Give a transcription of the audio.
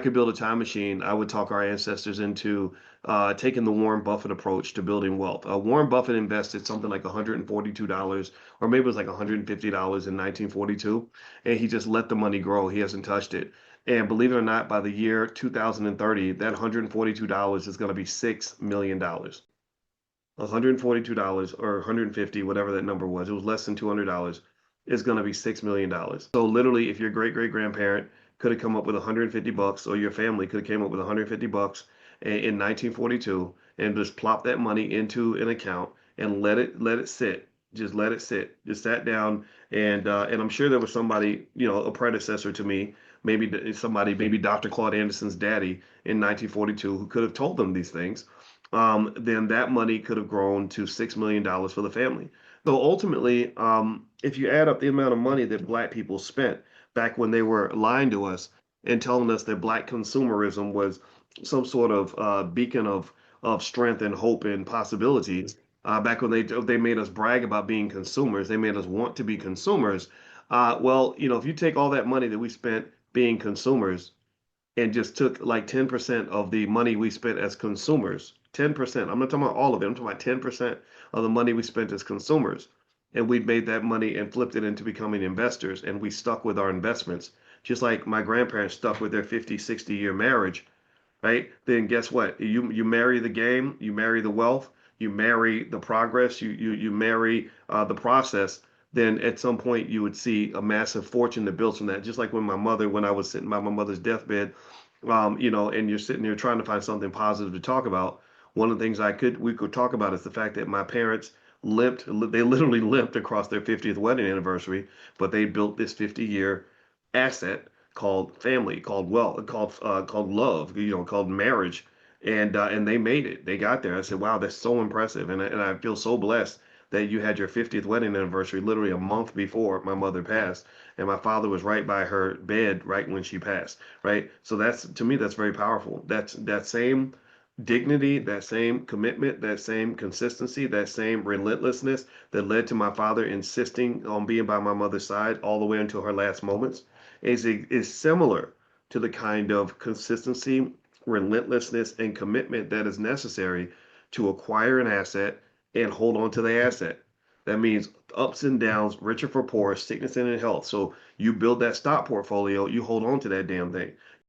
could build a time machine, I would talk our ancestors into taking the Warren Buffett approach to building wealth. Warren Buffett invested something like $142, or maybe it was like $150 in 1942, and he just let the money grow. He hasn't touched it. And believe it or not, by the year 2030, that $142 is going to be $6 million. $142 or 150, whatever that number was. It was less than $200. Is going to be $6 million. So literally, if your great great grandparent could have come up with 150 bucks, or your family could have came up with 150 bucks in 1942, and just plop that money into an account and let it sit. Just let it sit. Just sat down, and I'm sure there was somebody, a predecessor to me, maybe somebody, maybe Dr. Claude Anderson's daddy in 1942, who could have told them these things. Then that money could have grown to $6 million for the family. So ultimately, if you add up the amount of money that Black people spent back when they were lying to us and telling us that Black consumerism was some sort of beacon of strength and hope and possibilities, back when they made us brag about being consumers, they made us want to be consumers. Well, if you take all that money that we spent being consumers and just took like 10% of the money we spent as consumers, 10%. I'm not talking about all of it. I'm talking about 10% of the money we spent as consumers. And we made that money and flipped it into becoming investors. And we stuck with our investments, just like my grandparents stuck with their 50, 60-year marriage, right? Then guess what? You marry the game, you marry the wealth, you marry the progress, you marry the process. Then at some point you would see a massive fortune that builds from that. Just like when I was sitting by my mother's deathbed, and you're sitting there trying to find something positive to talk about. One of the things we could talk about is the fact that my parents limped, they literally limped across their 50th wedding anniversary, but they built this 50-year asset called family, called wealth, called love, called marriage, and they made it. They got there. I said, wow, that's so impressive, and I feel so blessed that you had your 50th wedding anniversary literally a month before my mother passed, and my father was right by her bed right when she passed, right? So that's, to me, that's very powerful. That's that same dignity, that same commitment, that same consistency, that same relentlessness that led to my father insisting on being by my mother's side all the way until her last moments is similar to the kind of consistency, relentlessness, and commitment that is necessary to acquire an asset and hold on to the asset. That means ups and downs, richer for poor, sickness and in health. So you build that stock portfolio, you hold on to that damn thing.